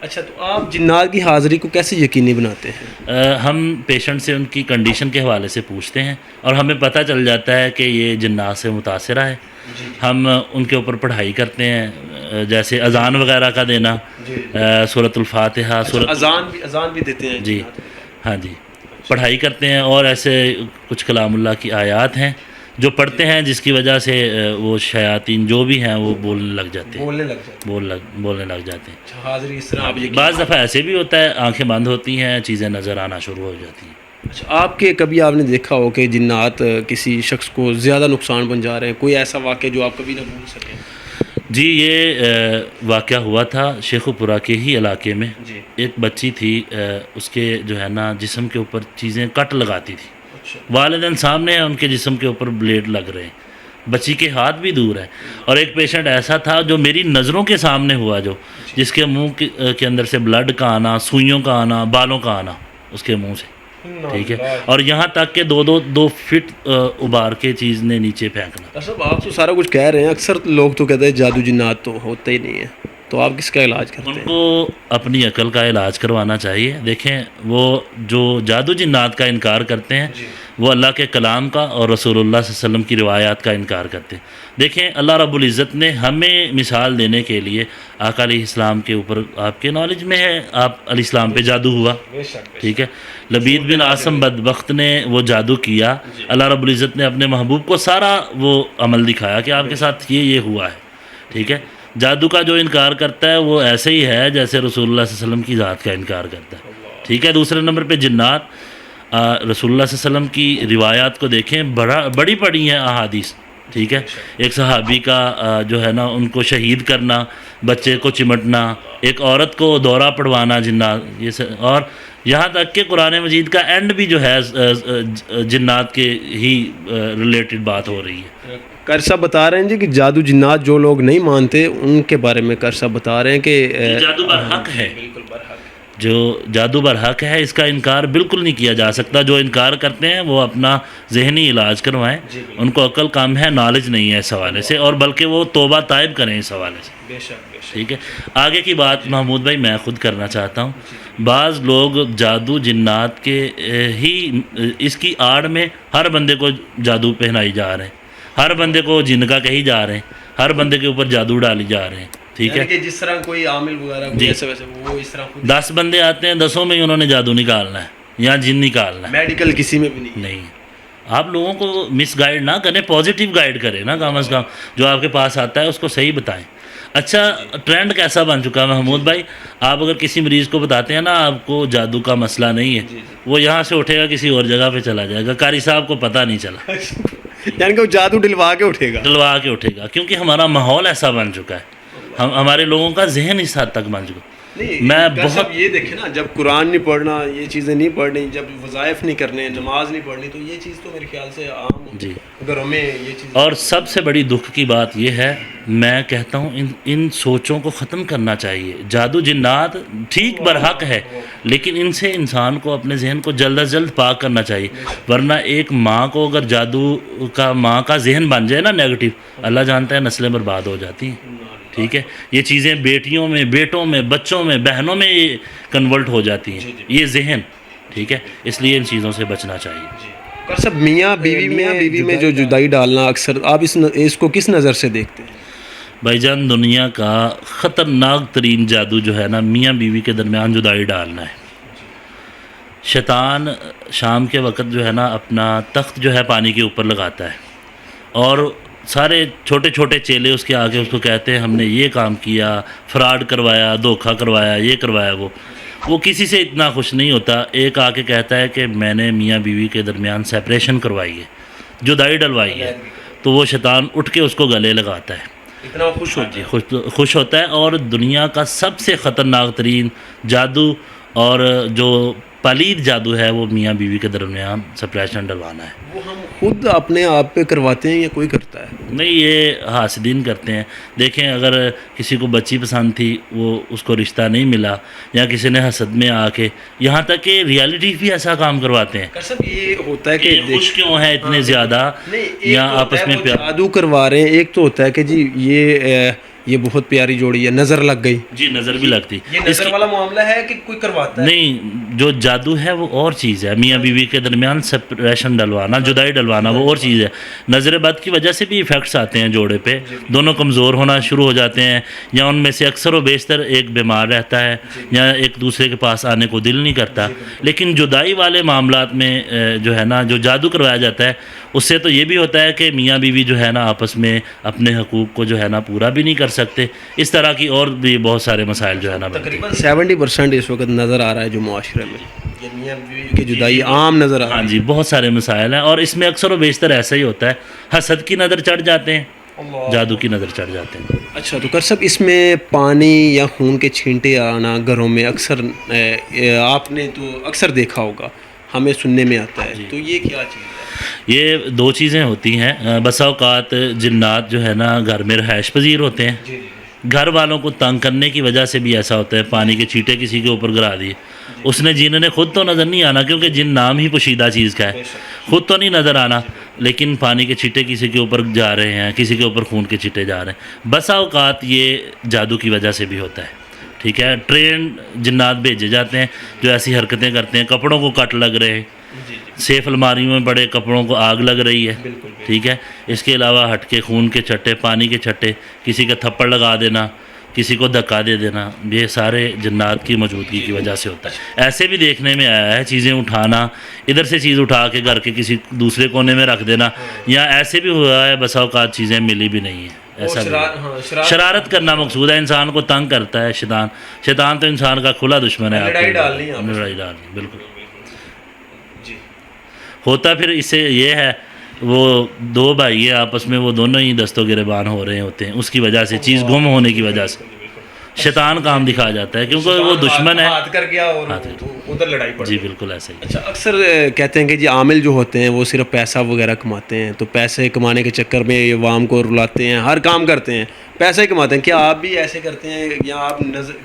اچھا، تو آپ جنات کی حاضری کو کیسے یقینی بناتے ہیں؟ ہم پیشنٹ سے ان کی کنڈیشن کے حوالے سے پوچھتے ہیں اور ہمیں پتہ چل جاتا ہے کہ یہ جنات سے متاثرہ ہے۔ ہم ان کے اوپر پڑھائی کرتے ہیں، جیسے اذان وغیرہ کا دینا، سورۃ الفاتحہ، اذان بھی دیتے ہیں؟ جی ہاں جی، پڑھائی کرتے ہیں، اور ایسے کچھ کلام اللہ کی آیات ہیں جو پڑھتے ہیں جس کی وجہ سے وہ شیاطین جو بھی ہیں وہ بولنے لگ جاتے ہیں، بولنے لگ جاتے ہیں۔ حاضری اس طرح آپ یہ بعض دفعہ ایسے بھی ہوتا ہے آنکھیں بند ہوتی ہیں، چیزیں نظر آنا شروع ہو جاتی ہیں۔ اچھا، آپ کے کبھی آپ نے دیکھا ہو کہ جنات کسی شخص کو زیادہ نقصان پہنچا رہے ہیں، کوئی ایسا واقعہ جو آپ کبھی نہ بھول سکیں؟ جی، یہ واقعہ ہوا تھا شیخ پورہ کے ہی علاقے میں۔ جی، ایک بچی تھی، اس کے جو ہے نا جسم کے اوپر چیزیں کٹ لگاتی تھی، اچھا، والدین سامنے ہیں، ان کے جسم کے اوپر بلیڈ لگ رہے ہیں، بچی کے ہاتھ بھی دور ہے۔ اور ایک پیشنٹ ایسا تھا جو میری نظروں کے سامنے ہوا، جو جس کے منہ کے اندر سے بلڈ کا آنا، سوئیوں کا آنا، بالوں کا آنا اس کے منہ سے، ٹھیک ہے، اور یہاں تک کہ دو فٹ ابار کے چیز نے نیچے پھینکنا۔ صاحب آپ تو سارا کچھ کہہ رہے ہیں، اکثر لوگ تو کہتے ہیں جادو جنات تو ہوتے ہی نہیں ہیں، تو آپ کس کا علاج کرتے ان ہیں؟ کو اپنی عقل کا علاج کروانا چاہیے۔ دیکھیں، وہ جو جادو جنات کا انکار کرتے ہیں وہ اللہ کے کلام کا اور رسول اللہ صلی اللہ علیہ وسلم کی روایات کا انکار کرتے ہیں۔ دیکھیں، اللہ رب العزت نے ہمیں مثال دینے کے لیے آقا علیہ السلام کے اوپر، آپ کے نالج میں ہے، آپ علیہ السلام پہ جادو ہوا، ٹھیک ہے، لبید بن عاصم بدبخت نے وہ جادو کیا، اللہ رب العزت نے اپنے محبوب کو سارا وہ عمل دکھایا کہ آپ کے ساتھ یہ ہوا ہے، ٹھیک ہے۔ جادو کا جو انکار کرتا ہے وہ ایسے ہی ہے جیسے رسول اللہ صلی اللہ علیہ وسلم کی ذات کا انکار کرتا ہے، ٹھیک ہے۔ دوسرے نمبر پہ جنات، رسول اللہ صلی اللہ علیہ وسلم کی روایات کو دیکھیں، بڑی پڑی ہیں احادیث، ٹھیک ہے۔ ایک صحابی کا جو ہے نا ان کو شہید کرنا، بچے کو چمٹنا، ایک عورت کو دورہ پڑوانا جنات، اور یہاں تک کہ قرآن مجید کا اینڈ بھی جو ہے جنات کے ہی ریلیٹڈ بات ہو رہی ہے۔ کرسا بتا رہے ہیں جی کہ جادو جنات جو لوگ نہیں مانتے ان کے بارے میں کرسا بتا رہے ہیں کہ جادو برحق ہے، جو جادو برحق ہے، اس کا انکار بالکل نہیں کیا جا سکتا۔ جو انکار کرتے ہیں وہ اپنا ذہنی علاج کروائیں، ان کو عقل کم ہے، نالج نہیں ہے اس حوالے سے، اور بلکہ وہ توبہ طائب کریں اس حوالے سے، ٹھیک ہے۔ آگے کی بات محمود بھائی میں خود کرنا چاہتا ہوں۔ بعض لوگ جادو جنات کے ہی اس کی آڑ میں ہر بندے کو جادو پہنائی جا رہے ہیں، ہر بندے کو جن کا کہی جا رہے ہیں، ہر بندے کے اوپر جادو ڈالی جا رہے ہیں، ٹھیک ہے۔ کہ جس طرح کوئی عامل وغیرہ ایسے ویسے وہ اس طرح 10 بندے آتے ہیں، 10 میں ہی انہوں نے جادو نکالنا ہے یا جن نکالنا ہے، میڈیکل کسی میں بھی نہیں۔ آپ لوگوں کو مس گائیڈ نہ کریں، پازیٹیو گائیڈ کریں نا، کم از کم جو آپ کے پاس آتا ہے اس کو صحیح بتائیں۔ اچھا، ٹرینڈ کیسا بن چکا ہے محمود بھائی، آپ اگر کسی مریض کو بتاتے ہیں نا آپ کو جادو کا مسئلہ نہیں ہے، وہ یہاں سے اٹھے گا کسی اور جگہ پہ چلا جائے گا، قاری صاحب کو پتہ نہیں چلا، یعنی کہ وہ جادو ڈلوا کے اٹھے گا، کیونکہ ہمارا ماحول ایسا بن چکا ہے، ہمارے لوگوں کا ذہن اس حد تک بن چکا۔ میں بہت یہ دیکھیں نا، جب قرآن نہیں پڑھنا، یہ چیزیں نہیں پڑھنی، جب وظائف نہیں کرنے، نماز نہیں پڑھنی، تو یہ چیز تو میرے خیال سے عام جی گھروں میں یہ چیز۔ اور سب سے بڑی دکھ کی بات یہ ہے، میں کہتا ہوں ان سوچوں کو ختم کرنا چاہیے۔ جادو جنات ٹھیک برحق ہے، لیکن ان سے انسان کو اپنے ذہن کو جلد از جلد پاک کرنا چاہیے، ورنہ ایک ماں کو اگر جادو کا ماں کا ذہن بن جائے نا نیگیٹو، اللہ جانتا ہے نسلیں برباد ہو جاتی ہیں، ٹھیک ہے۔ یہ چیزیں بیٹیوں میں، بیٹوں میں، بچوں میں، بہنوں میں یہ کنورٹ ہو جاتی ہیں، یہ ذہن، ٹھیک ہے۔ اس لیے ان چیزوں سے بچنا چاہیے۔ سب میاں بیوی میں جو جدائی ڈالنا، اکثر آپ اس کو کس نظر سے دیکھتے ہیں؟ بھائی جان، دنیا کا خطرناک ترین جادو جو ہے نا میاں بیوی کے درمیان جدائی ڈالنا ہے۔ شیطان شام کے وقت جو ہے نا اپنا تخت جو ہے پانی کے اوپر لگاتا ہے، اور سارے چھوٹے چھوٹے چیلے اس کے آگے اس کو کہتے ہیں ہم نے یہ کام کیا، فراڈ کروایا، دھوکہ کروایا، یہ کروایا، وہ کسی سے اتنا خوش نہیں ہوتا۔ ایک آ کے کہتا ہے کہ میں نے میاں بیوی کے درمیان سیپریشن کروائی ہے، جدائی ڈلوائی ہے، تو وہ شیطان اٹھ کے اس کو گلے لگاتا ہے، اتنا خوش ہوتا ہے۔ اور دنیا کا سب سے خطرناک ترین جادو اور جو پلید جادو ہے وہ میاں بیوی کے درمیان سپریشن ڈلوانا ہے۔ وہ ہم خود اپنے آپ پہ کرواتے ہیں یا کوئی کرتا ہے؟ نہیں، یہ حاسدین کرتے ہیں۔ دیکھیں، اگر کسی کو بچی پسند تھی، وہ اس کو رشتہ نہیں ملا، یا کسی نے حسد میں آ کے، یہاں تک کہ ریالٹی بھی ایسا کام کرواتے ہیں۔ سب یہ ہوتا ہے کہ خوش کیوں ہیں اتنے زیادہ، یا آپس میں جادو کروا رہے ہیں۔ ایک تو ہوتا ہے کہ جی یہ بہت پیاری جوڑی ہے، نظر لگ گئی، جی نظر بھی لگتی، یہ نظر والا معاملہ ہے کہ کوئی کرواتا ہے؟ نہیں، جو جادو ہے وہ اور چیز ہے، میاں بیوی کے درمیان سپریشن ڈلوانا، جدائی ڈلوانا وہ اور چیز ہے۔ نظر بد کی وجہ سے بھی ایفیکٹس آتے ہیں جوڑے پہ، دونوں کمزور ہونا شروع ہو جاتے ہیں، یا ان میں سے اکثر و بیشتر ایک بیمار رہتا ہے، یا ایک دوسرے کے پاس آنے کو دل نہیں کرتا۔ لیکن جدائی والے معاملات میں جو ہے نا جو جادو کروایا جاتا ہے اس سے تو یہ بھی ہوتا ہے کہ میاں بیوی جو ہے نا آپس میں اپنے حقوق کو جو ہے نا پورا بھی نہیں کر سکتے. اس طرح کی اور بھی بہت سارے مسائل جو ہے نا بنتے ہیں. تقریباً 70% اس وقت نظر آ رہا ہے جو معاشرے میں یہ میاں بیوی کی جدائی عام نظر آ رہی ہے. ہاں جی، بہت سارے مسائل ہیں، اور اس میں اکثر و بیشتر ایسا ہی ہوتا ہے، حسد کی نظر چڑھ جاتے ہیں، جادو کی نظر چڑھ جاتے ہیں. اچھا تو کر صاحب اس میں پانی یا خون کے چھینٹے آنا گھروں میں اکثر آپ نے تو اکثر دیکھا ہوگا، ہمیں سننے میں آتا ہے، تو یہ کیا چیز ہے؟ یہ دو چیزیں ہوتی ہیں. بسا اوقات جنات جو ہے نا گھر میں رہائش پذیر ہوتے ہیں، گھر والوں کو تنگ کرنے کی وجہ سے بھی ایسا ہوتا ہے. پانی کے چھینٹے کسی کے اوپر گرا دیے، اس نے جن نے خود تو نظر نہیں آنا، کیونکہ جن نام ہی پوشیدہ چیز کا ہے، خود تو نہیں نظر آنا، لیکن پانی کے چھینٹے کسی کے اوپر جا رہے ہیں، کسی کے اوپر خون کے چھینٹے جا رہے ہیں. بسا اوقات یہ جادو کی وجہ سے بھی ہوتا ہے. ٹھیک ہے، ٹرین جنات بھیجے جاتے ہیں جو ایسی حرکتیں کرتے ہیں، کپڑوں کو کٹ لگ رہے ہیں، سیف الماریوں میں پڑے کپڑوں کو آگ لگ رہی ہے. ٹھیک ہے، اس کے علاوہ ہٹ کے خون کے چھٹے، پانی کے چھٹے، کسی کا تھپڑ لگا دینا، کسی کو دھکا دے دینا، یہ سارے جنات کی موجودگی کی وجہ سے ہوتا ہے. ایسے بھی دیکھنے میں آیا ہے، چیزیں اٹھانا، ادھر سے چیز اٹھا کے گھر کے کسی دوسرے کونے میں رکھ دینا، یا ایسے بھی ہوا ہے بسا اوقات چیزیں ملی بھی نہیں ہیں. ایسا بھی شرارت کرنا مقصود ہے، انسان کو تنگ کرتا ہے شیطان تو انسان کا کھلا دشمن ہے. لڑائی ڈالنی، بالکل. ہوتا پھر اس سے یہ ہے، وہ دو بھائی ہیں آپس میں، وہ دونوں ہی دست و گریبان ہو رہے ہوتے ہیں، اس کی وجہ سے، چیز گم ہونے کی وجہ سے شیطان کام دکھا جاتا ہے، کیونکہ وہ دشمن ہے. ہاتھ کر گیا اور ادھر لڑائی پڑ. جی بالکل ایسا ہی. اچھا اکثر کہتے ہیں کہ جی عامل جو ہوتے ہیں وہ صرف پیسہ وغیرہ کماتے ہیں، تو پیسے کمانے کے چکر میں یہ عوام کو رلاتے ہیں، ہر کام کرتے ہیں، پیسے کماتے ہیں. کیا آپ بھی ایسے کرتے ہیں، یا آپ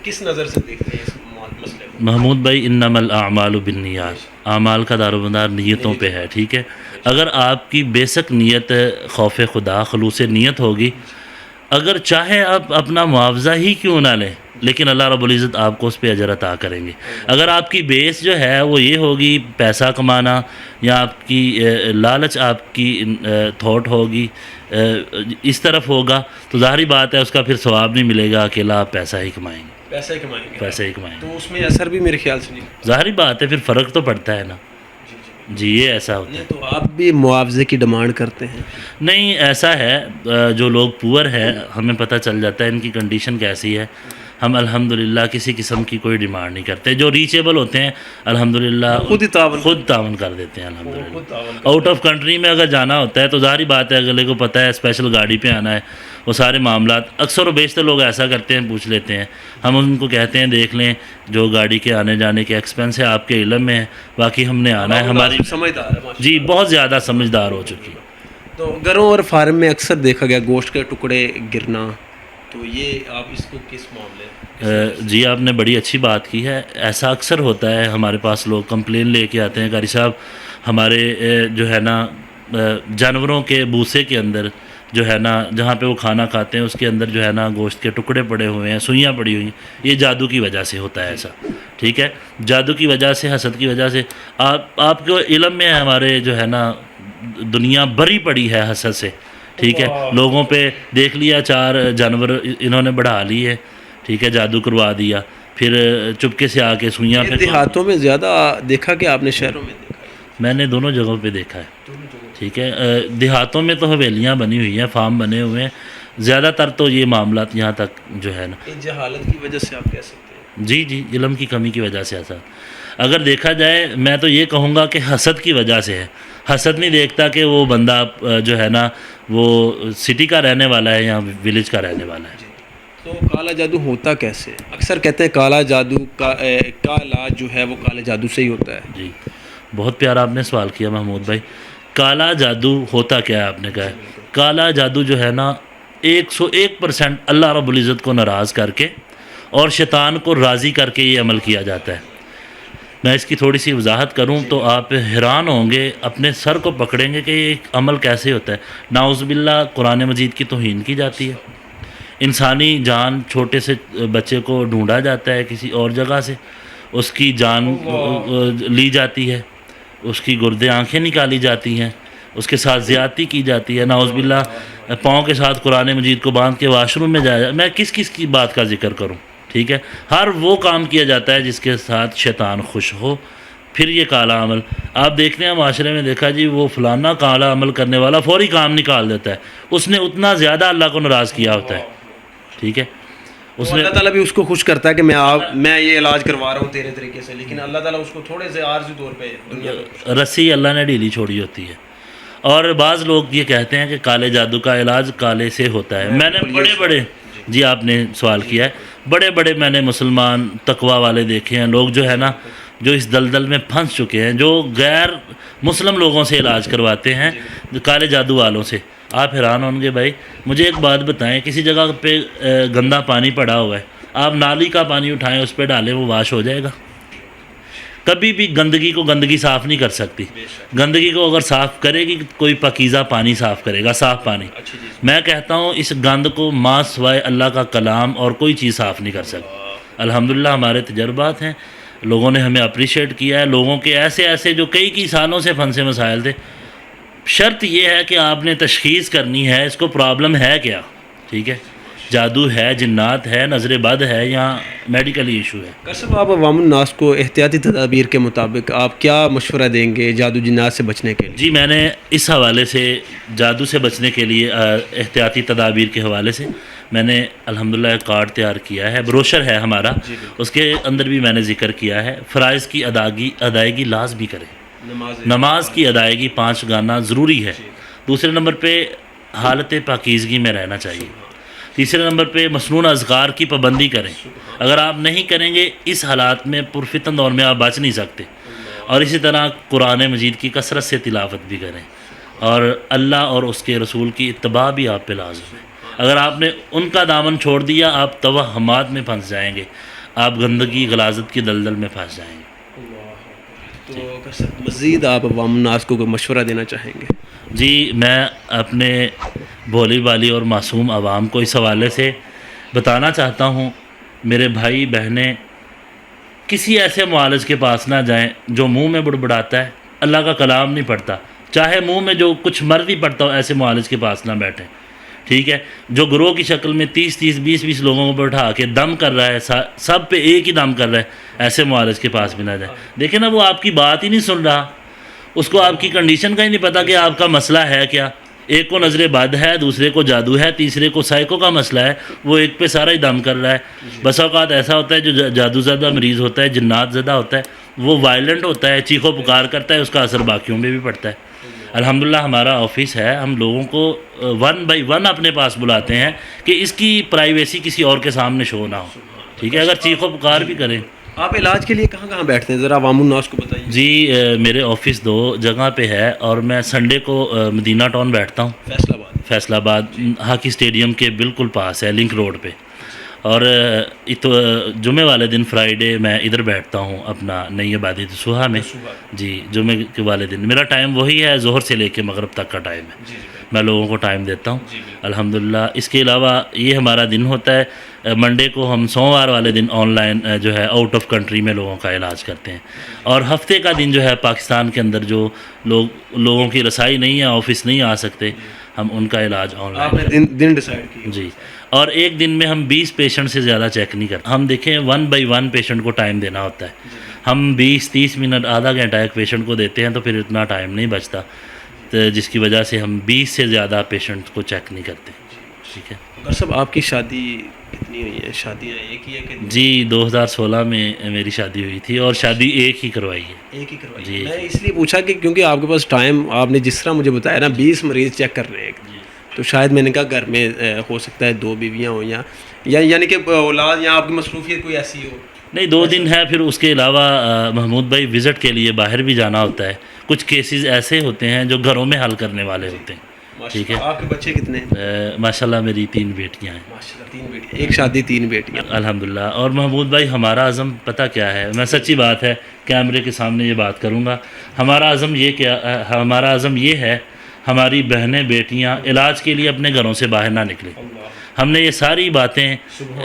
کس نظر سے دیکھتے ہیں اس مسئلے کو؟ محمود بھائی، انما الاعمال بالنیات، اعمال کا دار و مدار نیتوں پہ ہے. ٹھیک ہے، اگر آپ کی بیسک نیت خوف خدا، خلوص نیت ہوگی، اگر چاہے آپ اپنا معاوضہ ہی کیوں نہ لیں، لیکن اللہ رب العزت آپ کو اس پہ اجر عطا کریں گے. اگر آپ کی بیس جو ہے وہ یہ ہوگی پیسہ کمانا، یا آپ کی لالچ، آپ کی تھاٹ ہوگی اس طرف ہوگا، تو ظاہری بات ہے اس کا پھر ثواب نہیں ملے گا، اکیلا آپ پیسہ ہی کمائیں گے. پیسے ہی کمائیں گے، تو اس میں اثر بھی میرے خیال سے نہیں. ظاہری بات ہے، پھر فرق تو پڑتا ہے نا. جی یہ ایسا ہوتا ہے. تو آپ بھی معاوضے کی ڈیمانڈ کرتے ہیں؟ نہیں، ایسا ہے، جو لوگ پور ہے ہمیں پتہ چل جاتا ہے ان کی کنڈیشن کیسی ہے، ہم الحمدللہ کسی قسم کی کوئی ڈیمانڈ نہیں کرتے. جو ریچیبل ہوتے ہیں الحمدللہ خود تعاون کر دیتے ہیں الحمدللہ. آؤٹ آف کنٹری میں اگر جانا ہوتا ہے تو ظاہری بات ہے اگلے کو پتہ ہے اسپیشل گاڑی پہ آنا ہے، وہ سارے معاملات اکثر و بیشتر لوگ ایسا کرتے ہیں، پوچھ لیتے ہیں. ہم ان کو کہتے ہیں دیکھ لیں جو گاڑی کے آنے جانے کے ایکسپینس ہے آپ کے علم میں ہے، باقی ہم نے آنا ہے. ہماری سمجھدار ہے جی بہت زیادہ سمجھدار ہو چکی ہے. تو گھروں اور فارم میں اکثر دیکھا گیا گوشت کے ٹکڑے گرنا، تو یہ آپ اس کو کس معاملے؟ جی آپ نے بڑی اچھی بات کی ہے. ایسا اکثر ہوتا ہے، ہمارے پاس لوگ کمپلین لے کے آتے ہیں، قاری صاحب ہمارے جو ہے نا جانوروں کے بوسے کے اندر جو ہے نا جہاں پہ وہ کھانا کھاتے ہیں اس کے اندر جو ہے نا گوشت کے ٹکڑے پڑے ہوئے ہیں، سوئیاں پڑی ہوئی ہیں. یہ جادو کی وجہ سے ہوتا ہے ایسا. ٹھیک ہے، جادو کی وجہ سے، حسد کی وجہ سے. آپ کو علم میں ہمارے جو ہے نا دنیا بری پڑی ہے حسد سے. ٹھیک ہے، لوگوں پہ دیکھ لیا 4 جانور انہوں نے بڑھا لیے، ٹھیک ہے، جادو کروا دیا، پھر چپکے سے آ کے سوئیاں. دیہاتوں میں زیادہ دیکھا کہ آپ نے شہروں میں دیکھا؟ میں نے دونوں جگہوں پہ دیکھا ہے. ٹھیک ہے، دیہاتوں میں تو حویلیاں بنی ہوئی ہیں، فارم بنے ہوئے ہیں، زیادہ تر تو یہ معاملات یہاں تک جو ہے نا جہالت کی وجہ سے آپ کہہ سکتے ہیں. جی علم کی کمی کی وجہ سے ایسا. اگر دیکھا جائے میں تو یہ کہوں گا کہ حسد کی وجہ سے ہے. حسد نہیں دیکھتا کہ وہ بندہ جو ہے نا وہ سٹی کا رہنے والا ہے یا ولیج کا رہنے والا ہے. تو کالا جادو ہوتا کیسے؟ اکثر کہتے ہیں کالا جادو کا علاج جو ہے وہ کالے جادو سے ہی ہوتا ہے. جی بہت پیارا آپ نے سوال کیا محمود بھائی. کالا جادو ہوتا کیا ہے؟ آپ نے کہا ہے کالا جادو جو ہے نا 101% اللہ رب العزت کو ناراض کر کے اور شیطان کو راضی کر کے یہ عمل کیا جاتا ہے. میں اس کی تھوڑی سی وضاحت کروں تو آپ حیران ہوں گے، اپنے سر کو پکڑیں گے کہ یہ عمل کیسے ہوتا ہے. نعوذ باللہ قرآن مجید کی توہین کی جاتی ہے. انسانی جان، چھوٹے سے بچے کو ڈھونڈا جاتا ہے کسی اور جگہ سے، اس کی جان لی جاتی ہے، اس کی گردے آنکھیں نکالی جاتی ہیں، اس کے ساتھ زیادتی کی جاتی ہے. نعوذ باللہ پاؤں کے ساتھ قرآن مجید کو باندھ کے واش روم میں جایا. میں کس کی بات کا ذکر کروں؟ ٹھیک ہے، ہر وہ کام کیا جاتا ہے جس کے ساتھ شیطان خوش ہو پھر یہ کالا عمل آپ دیکھتے ہیں معاشرے میں، دیکھا جی وہ فلانا کالا عمل کرنے والا فوری کام نکال دیتا ہے، اس نے اتنا زیادہ اللہ کو ناراض کیا ہوتا ہے، ٹھیک ہے، اس نے اللہ تعالیٰ بھی اس کو خوش کرتا ہے کہ میں یہ علاج کروا رہا ہوں تیرے طریقے سے، لیکن اللہ تعالیٰ اس کو تھوڑے سے عارضی طور پہ دنیا میں رسی اللہ نے ڈھیلی چھوڑی ہوتی ہے۔ اور بعض لوگ یہ کہتے ہیں کہ کالے جادو کا علاج کالے سے ہوتا ہے۔ میں نے بڑے بڑے، جی آپ نے سوال کیا ہے، بڑے بڑے میں نے مسلمان تقوی والے دیکھے ہیں، لوگ جو ہے نا جو اس دلدل میں پھنس چکے ہیں، جو غیر مسلم لوگوں سے علاج کرواتے ہیں، کالے جادو والوں سے۔ آپ حیران ہوں گے بھائی، مجھے ایک بات بتائیں، کسی جگہ پہ گندا پانی پڑا ہوا ہے، آپ نالی کا پانی اٹھائیں اس پہ ڈالیں، وہ واش ہو جائے گا؟ کبھی بھی گندگی کو گندگی صاف نہیں کر سکتی۔ گندگی کو اگر صاف کرے گی کوئی پاکیزہ پانی صاف کرے گا، صاف پانی۔ میں کہتا ہوں اس گند کو ماں سوائے اللہ کا کلام اور کوئی چیز صاف نہیں کر سکتی۔ الحمدللہ ہمارے تجربات ہیں، لوگوں نے ہمیں اپریشیٹ کیا ہے، لوگوں کے ایسے جو کئی سالوں سے پھنسے مسائل تھے۔ شرط یہ ہے کہ آپ نے تشخیص کرنی ہے اس کو پرابلم ہے کیا، ٹھیک ہے، جادو ہے، جنات ہے، نظر بد ہے یا میڈیکل ایشو ہے۔ ڈاکٹر صاحب آپ عوام الناس کو احتیاطی تدابیر کے مطابق آپ کیا مشورہ دیں گے جادو جنات سے بچنے کے لیے؟ جی میں نے اس حوالے سے جادو سے بچنے کے لیے احتیاطی تدابیر کے حوالے سے میں نے الحمدللہ ایک کارڈ تیار کیا ہے، بروشر ہے ہمارا، اس کے اندر بھی میں نے ذکر کیا ہے، فرائض کی ادائیگی لازمی کریں، نماز کی ادائیگی 5 گانا ضروری ہے۔ دوسرے نمبر پہ حالت پاکیزگی میں رہنا چاہیے۔ تیسرے نمبر پہ مسنون اذکار کی پابندی کریں، اگر آپ نہیں کریں گے اس حالات میں پرفتن دور میں آپ بچ نہیں سکتے۔ اور اسی طرح قرآن مجید کی کثرت سے تلاوت بھی کریں، اور اللہ اور اس کے رسول کی اتباع بھی آپ پہ لازم ہے۔ اگر آپ نے ان کا دامن چھوڑ دیا آپ توہمات میں پھنس جائیں گے، آپ گندگی غلاظت کی دلدل میں پھنس جائیں گے۔ تو مزید آپ عوام الناس کو کوئی مشورہ دینا چاہیں گے؟ جی میں اپنے بھولی بالی اور معصوم عوام کو اس حوالے سے بتانا چاہتا ہوں، میرے بھائی بہنیں کسی ایسے معالج کے پاس نہ جائیں جو منہ میں بڑبڑاتا ہے، اللہ کا کلام نہیں پڑھتا، چاہے منہ میں جو کچھ مرضی پڑھتا ہو، ایسے معالج کے پاس نہ بیٹھیں، ٹھیک ہے، جو گروہ کی شکل میں 30 20 لوگوں کو بٹھا کے دم کر رہا ہے، سب پہ ایک ہی دم کر رہا ہے، ایسے معالج کے پاس بھی نہ جائیں۔ دیکھیں نا وہ آپ کی بات ہی نہیں سن رہا، اس کو آپ کی کنڈیشن کا ہی نہیں پتہ کہ آپ کا مسئلہ ہے کیا۔ ایک کو نظر بد ہے، دوسرے کو جادو ہے، تیسرے کو سائیکو کا مسئلہ ہے، وہ ایک پہ سارا ہی دم کر رہا ہے۔ بسا اوقات ایسا ہوتا ہے جو جادو زدہ مریض ہوتا ہے، جنات زدہ ہوتا ہے، وہ وائلنٹ ہوتا ہے، چیخو پکار کرتا ہے، اس کا اثر باقیوں میں بھی پڑتا ہے۔ الحمدللہ ہمارا آفس ہے، ہم لوگوں کو 1 by 1 اپنے پاس بلاتے ہیں کہ اس کی پرائیویسی کسی اور کے سامنے شو نہ ہو، ٹھیک ہے، اگر چیخو پکار بھی کریں۔ آپ علاج کے لیے کہاں بیٹھتے ہیں، ذرا عوام الناس کو بتائیے؟ جی میرے آفس 2 جگہ پہ ہے، اور میں سنڈے کو مدینہ ٹاؤن بیٹھتا ہوں، فیصل آباد ہاکی اسٹیڈیم کے بالکل پاس ہے، لنک روڈ پہ، اور جمعے والے دن فرائیڈے میں ادھر بیٹھتا ہوں اپنا نئی آبادی دسوہا میں۔ جی جمعے کے والے دن میرا ٹائم وہی ہے، ظہر سے لے کے مغرب تک کا ٹائم ہے، میں لوگوں کو ٹائم دیتا ہوں الحمدللہ۔ اس کے علاوہ یہ ہمارا دن ہوتا ہے منڈے کو، ہم سوموار والے دن آن لائن جو ہے آؤٹ آف کنٹری میں لوگوں کا علاج کرتے ہیں، اور ہفتے کا دن جو ہے پاکستان کے اندر جو لوگوں کی رسائی نہیں ہے، آفس نہیں آ سکتے، ہم ان کا علاج آن لائن آپ نے دن ڈیسائیڈ کیا؟ جی، اور ایک دن میں ہم 20 پیشنٹ سے زیادہ چیک نہیں کرتے، ہم دیکھیں 1 by 1 پیشنٹ کو ٹائم دینا ہوتا ہے، ہم 20-30 منٹ آدھا گھنٹہ ایک پیشنٹ کو دیتے ہیں تو پھر اتنا ٹائم نہیں بچتا، تو جس کی وجہ سے ہم 20 سے زیادہ پیشنٹ کو چیک نہیں کرتے، ٹھیک ہے۔ ڈاکٹر صاحب آپ کی شادی کتنی ہوئی ہے؟ شادیاں ایک ہی ہے کہ؟ جی 2016 میں میری شادی ہوئی تھی، اور شادی ایک ہی کروائی ہے۔ ایک ہی کروائی؟ جی میں اس لیے پوچھا کہ کیونکہ آپ کے پاس ٹائم، آپ نے جس طرح مجھے بتایا نا 20 مریض چیک کر رہے ہیں، تو شاید میں نے کہا گھر میں ہو سکتا ہے 2 بیویاں ہوں، یا یعنی کہ اولاد، یا آپ کی مصروفیت کوئی ایسی ہو۔ نہیں 2 دن ہے، پھر اس کے علاوہ محمود بھائی وزٹ کے لیے باہر بھی جانا ہوتا ہے، کچھ کیسز ایسے ہوتے ہیں جو گھروں میں حل کرنے والے ہوتے ہیں، ٹھیک ہے۔ آپ کے بچے کتنے ہیں؟ ماشاءاللہ میری 3 بیٹیاں ہیں، ماشاءاللہ 3 بیٹیاں، ایک شادی 3 بیٹیاں الحمدللہ۔ اور محمود بھائی ہمارا عزم پتہ کیا ہے، میں سچی بات ہے کیمرے کے سامنے یہ بات کروں گا، ہمارا عزم یہ ہے ہماری بہنیں بیٹیاں علاج کے لیے اپنے گھروں سے باہر نہ نکلیں۔ ہم نے یہ ساری باتیں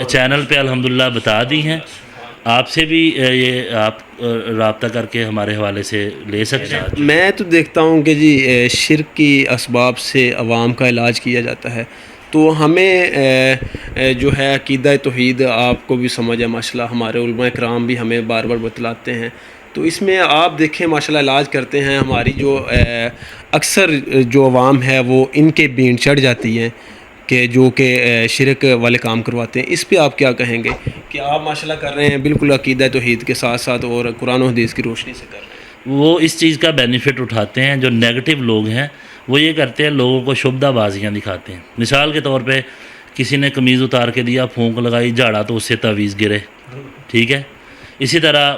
چینل پہ الحمدللہ بتا دی ہیں، آپ سے بھی یہ آپ رابطہ کر کے ہمارے حوالے سے لے سکتے ہیں۔ میں تو دیکھتا ہوں کہ جی شرک کی اسباب سے عوام کا علاج کیا جاتا ہے، تو ہمیں جو ہے عقیدہ توحید آپ کو بھی سمجھ ہے ماشاءاللہ، ہمارے علماء کرام بھی ہمیں بار بار بتلاتے ہیں، تو اس میں آپ دیکھیں ماشاءاللہ علاج کرتے ہیں، ہماری جو اکثر جو عوام ہے وہ ان کے بھیڑ چڑھ جاتی ہے کہ جو کہ شرک والے کام کرواتے ہیں، اس پہ آپ کیا کہیں گے کہ آپ ماشاءاللہ کر رہے ہیں بالکل عقیدہ توحید کے ساتھ ساتھ اور قرآن و حدیث کی روشنی سے کر رہے ہیں؟ وہ اس چیز کا بینیفٹ اٹھاتے ہیں، جو نیگیٹو لوگ ہیں وہ یہ کرتے ہیں، لوگوں کو شبدہ بازیاں دکھاتے ہیں. مثال کے طور پہ کسی نے قمیض اتار کے دیا، پھونک لگائی، جھاڑا تو اس سے تعویذ گرے، ٹھیک ہے. اسی طرح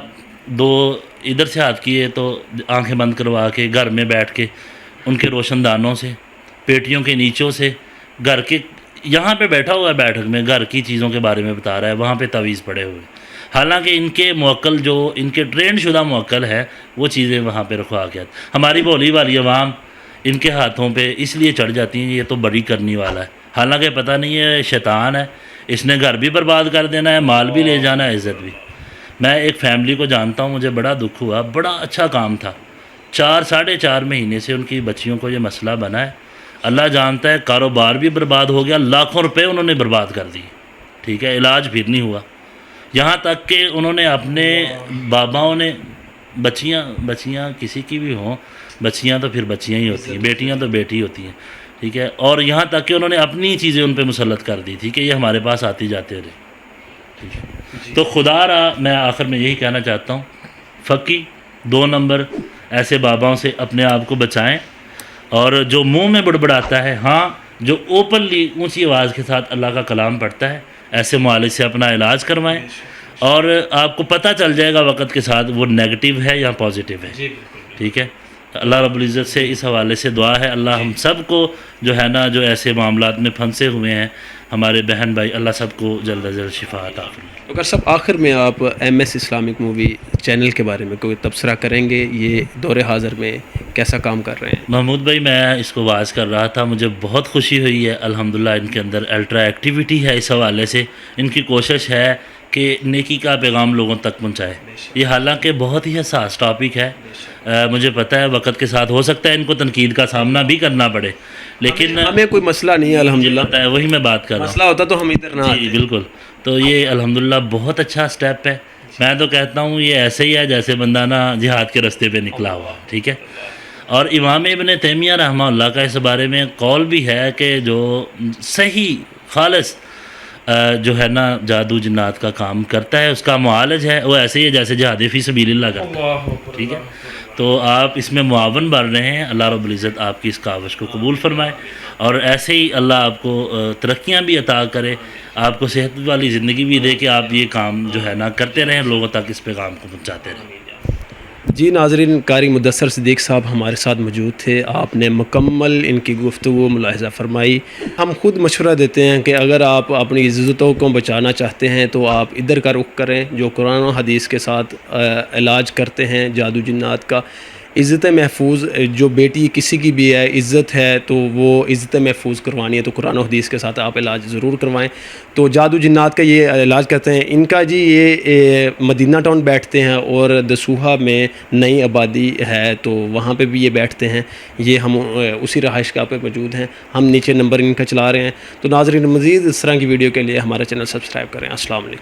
دو ادھر سے ہاتھ کیے تو آنکھیں بند کروا کے گھر میں بیٹھ کے ان کے روشن دانوں سے، پیٹیوں کے نیچوں سے، گھر کے یہاں پہ بیٹھا ہوا ہے بیٹھک میں، گھر کی چیزوں کے بارے میں بتا رہا ہے، وہاں پہ تعویذ پڑے ہوئے. حالانکہ ان کے موکل جو ان کے ٹرینڈ شدہ موکل ہے وہ چیزیں وہاں پہ رکھوا کے آتے. ہماری بھولی والی عوام ان کے ہاتھوں پہ اس لیے چڑھ جاتی ہیں یہ تو بڑی کرنے والا ہے، حالانکہ پتہ نہیں ہے شیطان ہے، اس نے گھر بھی برباد کر دینا ہے، مال بھی لے جانا ہے، عزت بھی. میں ایک فیملی کو جانتا ہوں، مجھے بڑا دکھ ہوا، بڑا اچھا کام تھا، 4-4.5 مہینے سے ان کی بچیوں کو یہ مسئلہ بنا ہے. اللہ جانتا ہے کاروبار بھی برباد ہو گیا، لاکھوں روپے انہوں نے برباد کر دیے، ٹھیک ہے. علاج پھر نہیں ہوا، یہاں تک کہ انہوں نے اپنے باباؤں نے بچیاں کسی کی بھی ہوں، بچیاں تو پھر بچیاں ہی ہوتی ہیں، بیٹیاں تو بیٹی ہوتی ہیں، ٹھیک ہے. اور یہاں تک کہ انہوں نے اپنی چیزیں ان پہ مسلط کر دی تھی کہ یہ ہمارے پاس آتی جاتے رہے، ٹھیک ہے. تو خدا را میں آخر میں یہی کہنا چاہتا ہوں، فقی 2 نمبر ایسے باباؤں سے اپنے آپ کو بچائیں، اور جو منہ میں بڑبڑاتا ہے، ہاں جو اوپنلی اونچی آواز کے ساتھ اللہ کا کلام پڑھتا ہے، ایسے معالج سے اپنا علاج کروائیں، اور آپ کو پتہ چل جائے گا وقت کے ساتھ وہ نیگیٹو ہے یا پازیٹیو ہے، ٹھیک ہے. اللہ رب العزت سے اس حوالے سے دعا ہے، اللہ ہم سب کو جو ہے نا جو ایسے معاملات میں پھنسے ہوئے ہیں ہمارے بہن بھائی، اللہ سب کو جلد از جلد شفا عطا فرمائے. ڈاکٹر صاحب آخر میں آپ MS اسلامک مووی چینل کے بارے میں کوئی تبصرہ کریں گے؟ یہ دور حاضر میں کیسا کام کر رہے ہیں؟ محمود بھائی میں اس کو واعظ کر رہا تھا، مجھے بہت خوشی ہوئی ہے، الحمدللہ ان کے اندر الٹرا ایکٹیویٹی ہے. اس حوالے سے ان کی کوشش ہے کہ نیکی کا پیغام لوگوں تک پہنچائے. یہ حالانکہ بہت ہی حساس ٹاپک ہے، مجھے پتہ ہے وقت کے ساتھ ہو سکتا ہے ان کو تنقید کا سامنا بھی کرنا پڑے، لیکن ہمیں کوئی مسئلہ نہیں ہے الحمدللہ، پتہ ہے وہی میں بات کر رہا ہوں. مسئلہ ہوتا تو ہم ادھر نہ جی بالکل. تو یہ الحمدللہ بہت اچھا سٹیپ ہے. میں تو کہتا ہوں یہ ایسے ہی ہے جیسے بندہ نا جہاد کے راستے پہ نکلا ہوا، ٹھیک ہے. اور امام ابن تیمیہ رحمہ اللہ کا اس بارے میں قول بھی ہے کہ جو صحیح خالص جو ہے نا جادو جنات کا کام کرتا ہے، اس کا معالج ہے وہ ایسے ہی ہے جیسے جہاد فی سبیل اللہ کرتا ہے، ٹھیک ہے. تو آپ اس میں معاون بن رہے ہیں، اللہ رب العزت آپ کی اس کاوش کو قبول فرمائے، اور ایسے ہی اللہ آپ کو ترقیاں بھی عطا کرے، آپ کو صحت والی زندگی بھی دے کہ آپ یہ کام جو ہے نا کرتے رہیں، لوگوں تک اس پیغام کو پہنچاتے رہیں. جی ناظرین، قاری مدثر صدیق صاحب ہمارے ساتھ موجود تھے، آپ نے مکمل ان کی گفتگو ملاحظہ فرمائی. ہم خود مشورہ دیتے ہیں کہ اگر آپ اپنی عزتوں کو بچانا چاہتے ہیں تو آپ ادھر کا رخ کریں، جو قرآن و حدیث کے ساتھ علاج کرتے ہیں جادو جنات کا. عزت محفوظ جو بیٹی کسی کی بھی ہے، عزت ہے تو وہ عزت محفوظ کروانی ہے تو قرآن و حدیث کے ساتھ آپ علاج ضرور کروائیں. تو جادو جنات کا یہ علاج کرتے ہیں ان کا جی، یہ مدینہ ٹاؤن بیٹھتے ہیں اور دسوہا میں نئی آبادی ہے تو وہاں پہ بھی یہ بیٹھتے ہیں. یہ ہم اسی رہائش گاہ پہ موجود ہیں، ہم نیچے نمبر ان کا چلا رہے ہیں. تو ناظرین مزید اس طرح کی ویڈیو کے لیے ہمارا چینل سبسکرائب کریں. السلام علیکم.